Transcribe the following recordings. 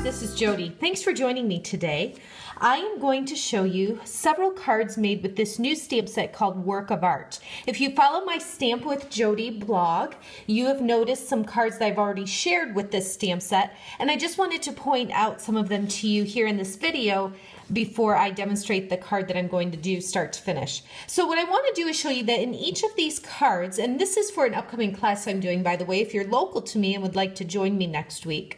Hi, this is Jody. Thanks for joining me today. I am going to show you several cards made with this new stamp set called Work of Art. If you follow my Stamp with Jodi blog, you have noticed some cards that I've already shared with this stamp set, and I just wanted to point out some of them to you here in this video before I demonstrate the card that I'm going to do start to finish. So what I want to do is show you that in each of these cards, and this is for an upcoming class I'm doing, by the way, if you're local to me and would like to join me next week.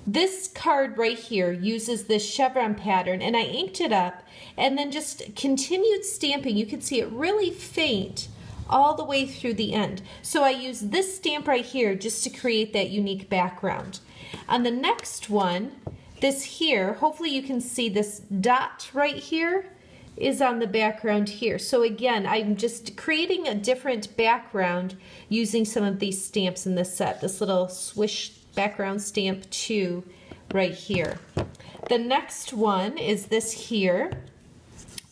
This card right here uses this chevron pattern, and I inked it up and then just continued stamping. You can see it really faint all the way through the end. So I used this stamp right here just to create that unique background. On the next one, this here, hopefully you can see this dot right here is on the background here. So again, I'm just creating a different background using some of these stamps in this set, this little swish background stamp 2 right here. The next one is this here.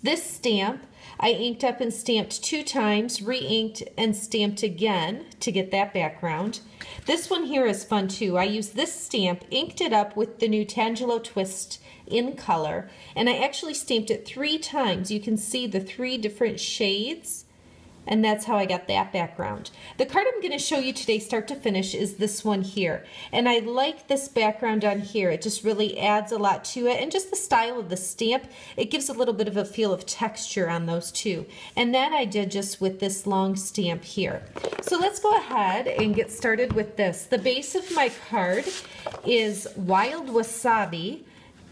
This stamp I inked up and stamped 2 times, re-inked and stamped again to get that background. This one here is fun too. I used this stamp, inked it up with the new Tangelo Twist in color, and I actually stamped it 3 times. You can see the 3 different shades, and that's how I got that background. The card I'm going to show you today start to finish is this one here, and I like this background on here. It just really adds a lot to it, and just the style of the stamp, it gives a little bit of a feel of texture on those two, and that I did just with this long stamp here. So let's go ahead and get started with this. The base of my card is Wild Wasabi,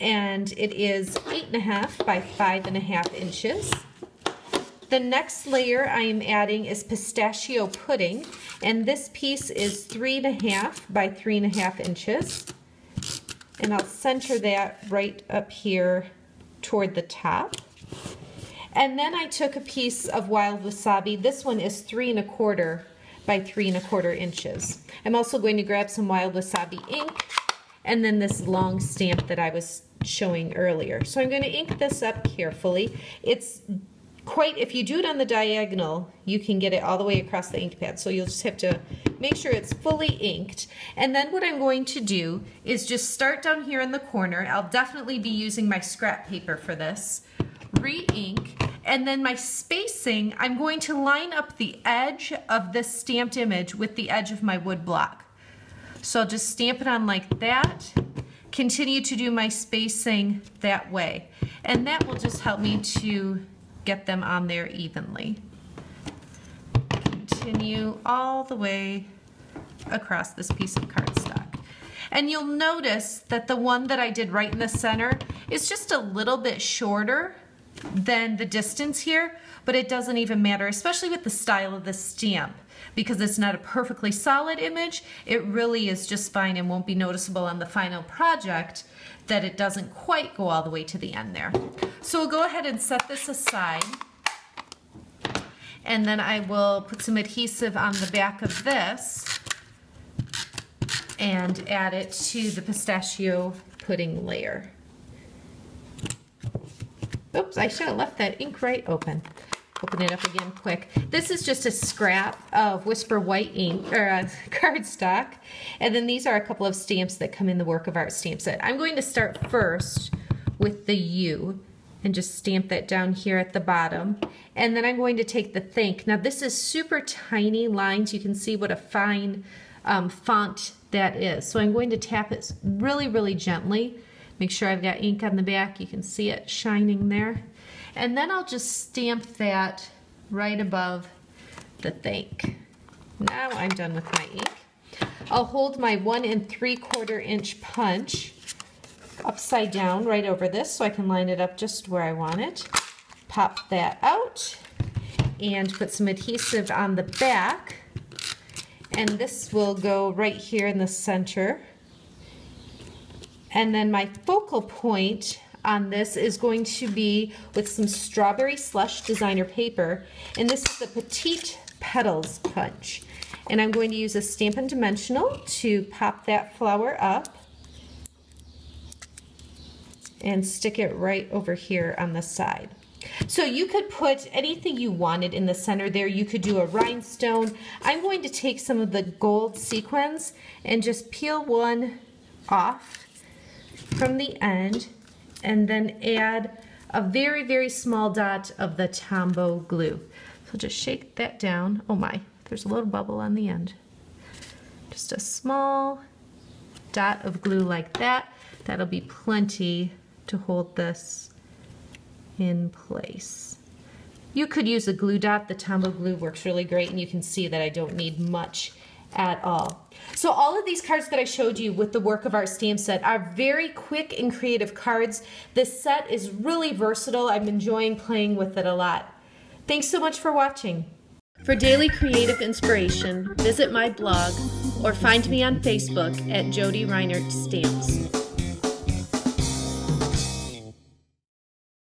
and it is 8.5 by 5.5 inches. The next layer I am adding is pistachio pudding, and this piece is 3.5 by 3.5 inches. And I'll center that right up here toward the top. And then I took a piece of Wild Wasabi. This one is 3.25 by 3.25 inches. I'm also going to grab some Wild Wasabi ink and then this long stamp that I was showing earlier. So I'm going to ink this up carefully. It's quite, if you do it on the diagonal, you can get it all the way across the ink pad. So you'll just have to make sure it's fully inked. And then what I'm going to do is just start down here in the corner. I'll definitely be using my scrap paper for this. Re-ink, and then my spacing, I'm going to line up the edge of this stamped image with the edge of my wood block. So I'll just stamp it on like that, continue to do my spacing that way. And that will just help me to get them on there evenly. Continue all the way across this piece of cardstock. And you'll notice that the one that I did right in the center is just a little bit shorter than the distance here, but it doesn't even matter, especially with the style of the stamp. Because it's not a perfectly solid image, it really is just fine and won't be noticeable on the final project that it doesn't quite go all the way to the end there. So we'll go ahead and set this aside, and then I will put some adhesive on the back of this and add it to the pistachio pudding layer. Oops, I should have left that ink right open. Open it up again quick. This is just a scrap of Whisper White ink, or cardstock, and then these are a couple of stamps that come in the Work of Art stamp set. I'm going to start first with the U and just stamp that down here at the bottom, and then I'm going to take the Thank. Now this is super tiny lines. You can see what a fine font that is. So I'm going to tap it really, really gently. Make sure I've got ink on the back. You can see it shining there. And then I'll just stamp that right above the Thank. Now I'm done with my ink. I'll hold my 1 3/4 inch punch upside down right over this so I can line it up just where I want it. Pop that out and put some adhesive on the back. And this will go right here in the center. And then my focal point on this is going to be with some Strawberry Slush designer paper, and this is the Petite Petals punch. And I'm going to use a Stampin' Dimensional to pop that flower up and stick it right over here on the side. So you could put anything you wanted in the center there. You could do a rhinestone. I'm going to take some of the gold sequins and just peel one off from the end and then add a very, very small dot of the Tombow glue. So just shake that down. Oh my, there's a little bubble on the end. Just a small dot of glue like that. That'll be plenty to hold this in place. You could use a glue dot. The Tombow glue works really great, and you can see that I don't need much at all. So all of these cards that I showed you with the Work of Art stamp set are very quick and creative cards. This set is really versatile. I'm enjoying playing with it a lot. Thanks so much for watching. For daily creative inspiration, visit my blog or find me on Facebook at Jodi Reinert Stamps.